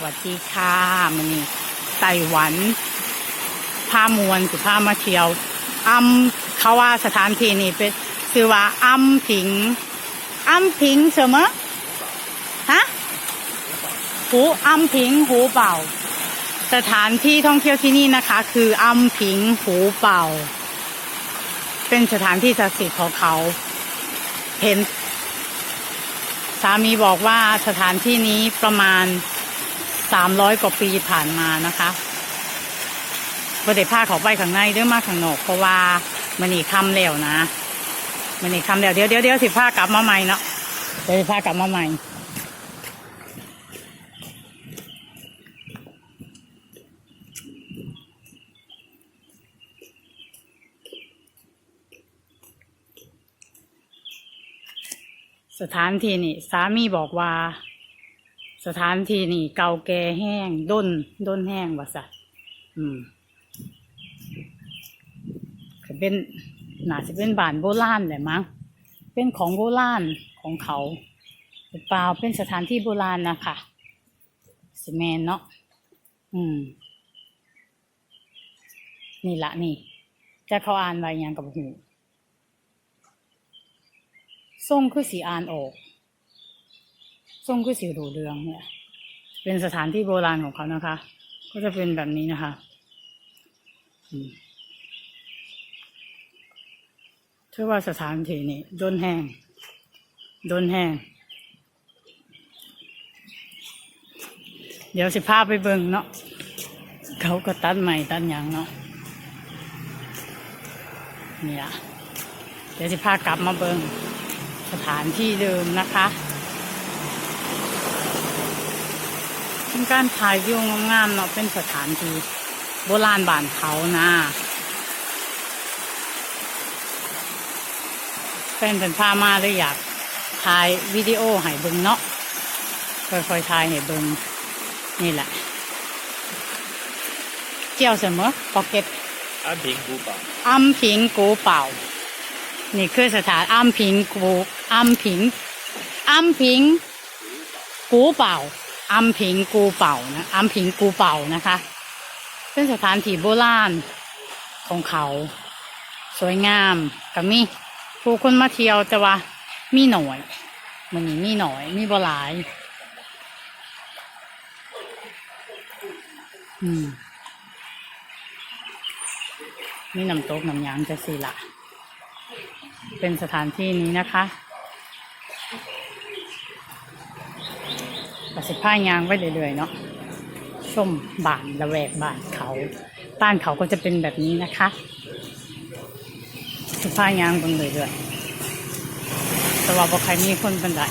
วัสดีค่ะมันนี่ไต้หวันผ้ามวนสุผ้ามาเที่ยวเขาว่าสถานที่นี้เป็นชื่อว่าผิงเสมอฮะหูผิงหูเป่าสถานที่ท่องเที่ยวที่นี่นะคะคือผิงหูเป่าเป็นสถานที่ศักดิ์สิทธิ์ของเขาเห็นสามีบอกว่าสถานที่นี้ประมาณ300 กว่าปีผ่านมานะคะบ่ได้พาเขาไปข้างในเด้อมาข้างนอกเพราะว่ามันนี่ค่ำแล้วนะมันนี่ค่ำแล้วเดี๋ยวสิพากลับมาใหม่เนาะเดี๋ยวสิพากลับมาใหม่สถานที่นี่สามีบอกว่าสถานที่นี่เก่าแก่แห้งด้นแห้งว่าสัตว์เป็นน่าจะเป็นบ้านโบราณแหละมั้งเป็นของโบราณของเขาเปล่าเป็นสถานที่โบราณนะคะซีเมนเนาะนี่ละนี่จะเขาอ่านไว้ยังกับหูทรงคือสีอ่านออกทรงคือสีรูเรืองเนี่ยเป็นสถานที่โบราณของเขานะคะก็จะเป็นแบบนี้นะคะถือว่าสถานที่นี้ด้นแห้งเดี๋ยวสิพาไปเบิ่งเนาะเขาก็ตัดใหม่ตัดหยังเนาะเนี่ยเดี๋ยวสิพากลับมาเบิ่งสถานที่เดิมนะคะเป็นการถ่ายวิวงามๆเนาะเป็นสถานที่โบราณบ้านเขานะเป็นพามาเลยอยากถ่ายวิดีโอให้เบิ่งเนาะค่อยๆถ่ายให้เบิ่งนี่แหละเจียวเสมอพ็อกเก็ตผิงกูเป่าผิงกูเป่านี่คือสถานผิงกูเป่าผิงกูเป่านะผิงกูเป่านะคะเป็นสถานที่โบราณของเขาสวยงามกับมีผู้คนมาเที่ยวแต่ว่ามีหน่อยมันมีหน่อยมีบ่หลายมีน้ำตกน้ำยางจะสิละเป็นสถานที่นี้นะคะประสิทธิภาพยางไว้เรื่อยๆเนาะชมบ้านละแวกบ้านเขาก็จะเป็นแบบนี้นะคะประสิทธิภาพยางบนเรื่อยๆแต่ว่าบ่ใครมีคนบันได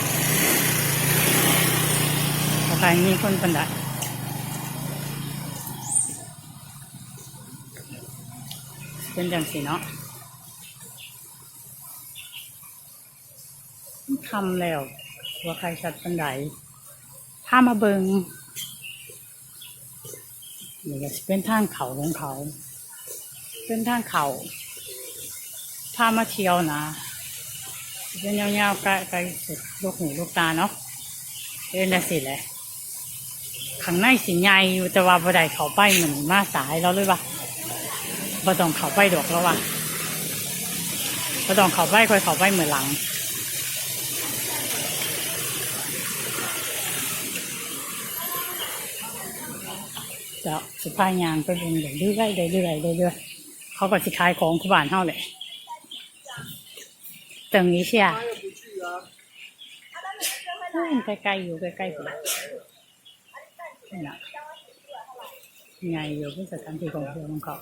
เป็นจังสิเนาะทำแล้วว่าใครชัดบันไดถ้ามาเบิงนี่ก็เป็นทางเขาของเขาเป็นทางเขาถ้ามาเที่ยวนะเป็นยาวๆไกลสุดลูกหูลูกตาเนาะเป็นอะไรสิแหละข้างในสิใหญ่อยู่แต่ว่าบ่ได้เข้าไปเหมือนมาสายเราเลยว่ะบ่ต้องเข้าไปดอกแล้วว่ะบ่ต้องเข้าไปค่อยเข้าไปเหมือนหลังจะสุภาพยางไปเป็นเรื่อยเขาก็สิขายของที่บ้านเฮาเลยตึงนี้เชียใกล้ๆอยู่ใกล้ๆผมนี่นะไงอยู่เป็นสถานที่ของเที่ยวของเขา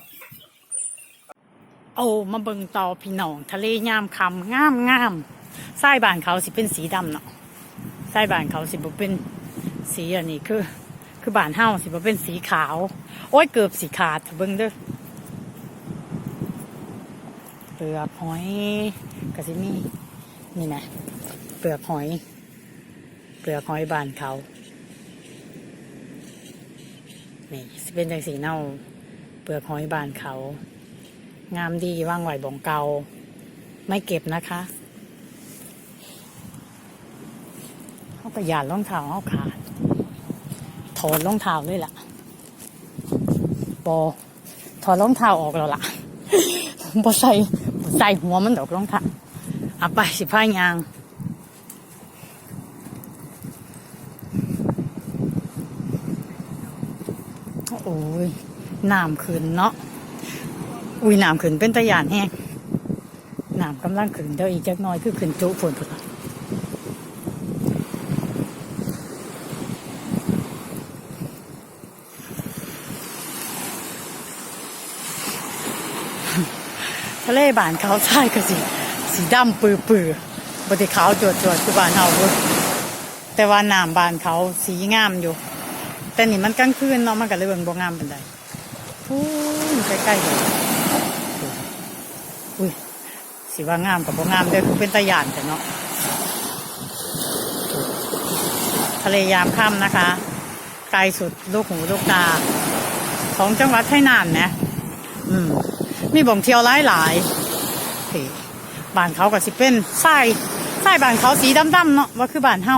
มาเบิ่งต่อพี่น้องทะเลยามคำงามทรายบ้านเขาสิเป็นสีดำเนาะทรายบ้านเขาสิบ่เป็นสีอันนี้คือบ้านเฮาสิบ่เป็นสีขาวโอ้ยเกือบสีขาดเบิ่งเด้อเปลือกหอยกะสิมีนี่นะเปลือกหอยบ้านเขานี่สิเป็นจังสีเน่าเปลือกหอยบ้านเขางามดีว่างไหวบ่งเกาไม่เก็บนะคะเขาประหยัดรองเท้าเขาขาดถ อดรองเท้าเลยล่ะบอถอดรองเท้าออกแล้วล่ะบอใส่หัวมันดอกรองเท้าเอาไปสิพายางโอ้ยน้ำขึ้นเนาะอุ้ยน้ำขึ้นเป็นตะยานแห้งน้ำกำลังขึ้นเดี๋ยวอีกจักหน่อยคือขึ้นจุฝนพุ่นทะเลบ้านเขาใช่ก็สีดำปื้อบนที่ขาวจวดคือบ้านเฮาเว้ยแต่ว่าน้ำบ้านเขาสีงามอยู่แต่นี่มันกลางคืนเนาะมันก็เลยเบิ่งบ่งามปานใดอู้ยใกล้ๆเลยอุ้ยสิว่างามกับบ่งามเด้อคือเป็นตะยานแต่เนาะทะเลยามค่ำนะคะไกลสุดลูกหูลูกตาของจังหวัดชัยนาทนะมีบ่งเที่ยวหลายบ้านเขาก็สิเป็นทรายบ้านเขาสีดำๆเนาะว่าคือบ้านเฮา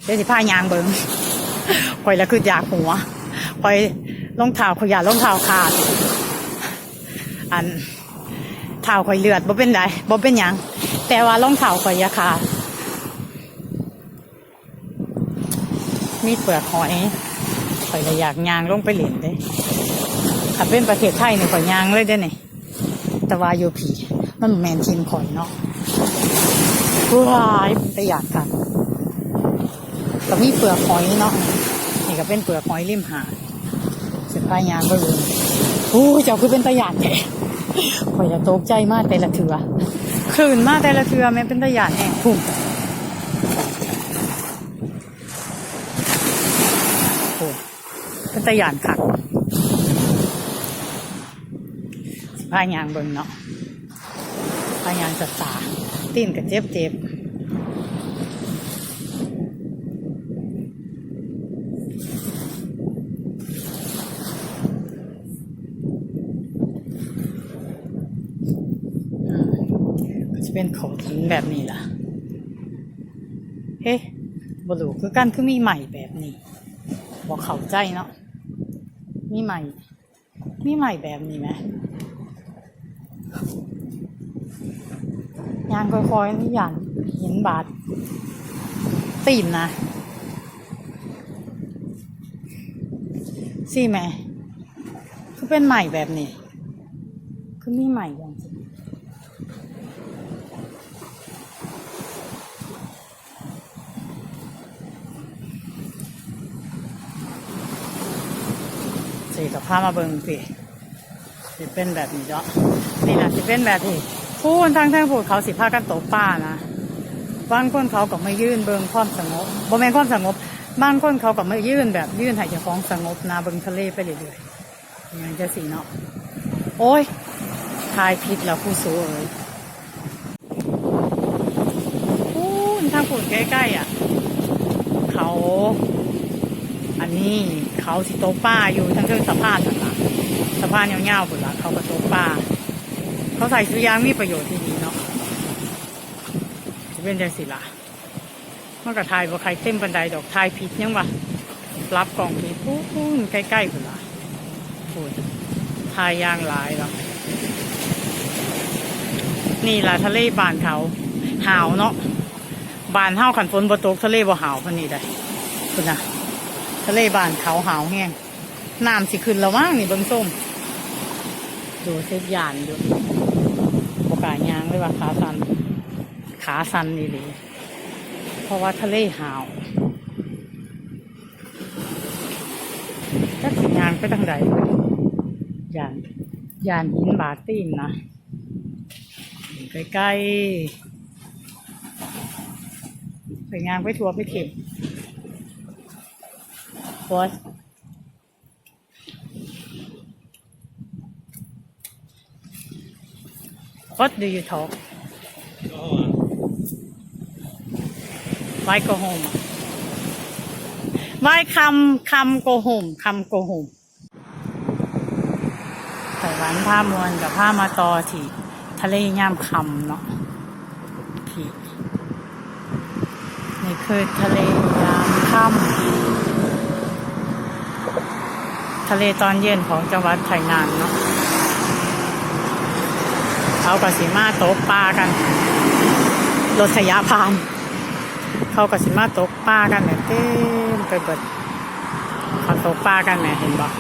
เดี๋ยวสิพายางเบิ่งข่อยละคืออยากหัวข่อยรองเท้าข่อยอยากรองเท้าขาดอันเท้าข่อยเลือดบ่เป็นไรบ่เป็นหยังแต่ว่ารองเท้าข่อยอย่าขาดมีเปลือกหอยข่อยเลยอยากยางลงไปเหรียญเด้ถ้าเป็นประเทศไทยเนี่ยข่อยยางเลยเด้เนี่ยแต่ว่าอยู่ผีมันแมนชินข่อยเนาะว้ายแต่อยากกันก็มีเปลือกหอยเนาะนี่ก็เป็นเปลือกหอยริมหาดเสร็จพายางก็เลยโอ้เจ้าคือเป็นตะหยาดแกข่อยจะตกใจมากแต่ละเถื่อคลื่นมากแต่ละเถื่อแม่เป็นตะหยาดแห่งพุ่งโอ้เป็นตะหยาดคักพายางเบิ่งเนาะพายางสาตีนกับเจ็บจะเป็นของหินแบบนี้ล่ะเฮ้บลูคือกันคือมีใหม่แบบนี้บอกเข้าใจเนาะมีใหม่แบบนี้ไหมยางค่อยๆนี่อย่างหินบาดตีนนะสิแม่คือเป็นใหม่แบบนี้คือมีใหม่อย่างสิกับผ้ามาเบิ่งสิเป็นแบบนี้เนาะนี่นะสิเป็นแบบที่พูนทางพูดเขาสิพากันตกปลานะบางคนเขาก็ไม่ยื่นเบิ่งความสงบบ่แม่นความสงบบางคนเขาก็ไม่ยื่นแบบยื่นให้เจ้าของสงบนะเบิ่งทะเลไปเรื่อยๆอย่างจะสิเนาะโอ้ยทายผิดแล้วผู้สูเอ้ยพูนทางพูดใกล้ๆอ่ะเขาอันนี้เขาสิโตป้าอยู่ทั้งเรื่องสะพานต่างๆสะพานยาวๆหมดละเขาก็โตป้าเขาใส่ชุดยางมีประโยชน์ที่ดีเนาะจะเป็นใจสิล่ะมันก็ทายว่าใครเต็มบันไดดอกทายผิดยังวะรับกล่องผิดพูนใกล้ๆหมดละพูดทายยางหลายแล้วนี่ล่ะทะเลบ้านเขาหาวเนาะบ้านเฮาขันฝนบ่ตกทะเลบ่หาวพันนี้ได้คุณนะทะเลบ้านเขาหาวแห้งน้ำสิขึ้นแล้วมั้งนี่เบิ้งส้มดูเส้นยานดูโอกาสยางเลยว่าขาสันนี่เลยเพราะว่าทะเลหาวจักสิยางไปทางใดยานหินบาดตีนนะใกล้ๆไปงานไปทัวร์ไปเข็มWhat? What do you talk? Why go home? Why come go home? Come go home. ไต้หวันผ้ามวนกับผ้ามาตอที่ทะเลยามคำเนาะที่นี่คือทะเลยามค่ำ ทะเลตอนเย็นของจังหวัดไถนานเนาะเขากับสีมาตกปลากันรถขยะพาน เขากับสีมาตกปลากันเนี่ยเต็มไปเบิดเขาตกปลากันแม่เห็นบอก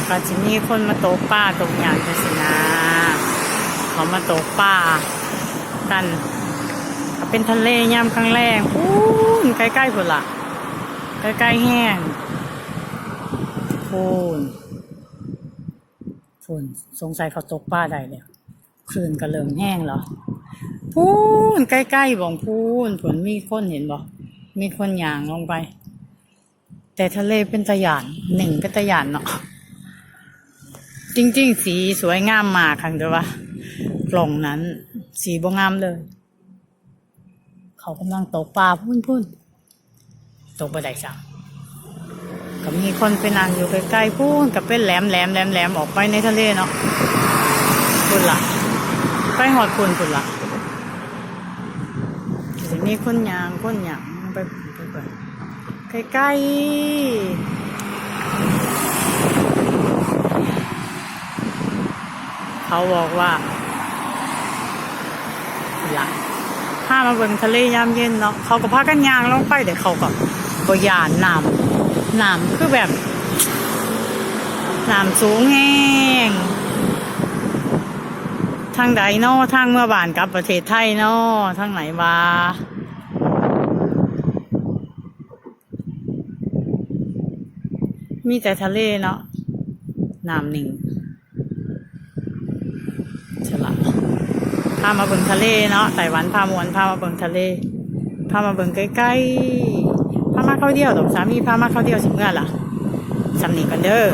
ก็จะมีคนมาตกปลาตกอย่างจังสินะเขามาตกปลากันเป็นทะเลยามกลางแรงพูนใกล้ๆพุ่นละใกล้ๆแห้งพูนสงสัยเขาตกปลาได้แล้วคลื่นก็เริ่มแห้งเหรอพูนใกล้ๆบ่องพูนผลมีคนเห็นบ่มีคนย่างลงไปแต่ทะเลเป็นตะหยานหนึ่งเป็นตะหยานเนาะจริงๆสีสวยงามมากค่ะเดี๋ยวว่ากล่องนั้นสีบ่งามเลยเขากำลังตกปลาพุ่นตกไปได้จ้ะก็มีคนไปนั่งอยู่ใกล้ๆพุ่นกับเป็นแหลมออกไปในทะเลเนาะพุ่นละไปหอดพุ่นละจะมีคนยางไปใกล้ๆเขาบอกว่าหลังพามาเบิ่งทะเลยามเย็นเนาะเขาก็พากันยางลงไปเดี๋ยวเขาก็บ่ยานน้ำคือแบบน้ำสูงแห้งทางใดเนาะทางเมื่อบ้านกับประเทศไทยเนาะทางไหนวะมีแต่ทะเลเนาะน้ำหนึ่งฉลาดพามาเบิ่งทะเลเนาะไต้หวันพามวนพามาเบิ่งทะเลพามาเบิ่งใกล้ๆพามาเข้าเดียวดอกสามีพามาเข้าเดียวสิเมื่อล่ะสำนีกันเด้อ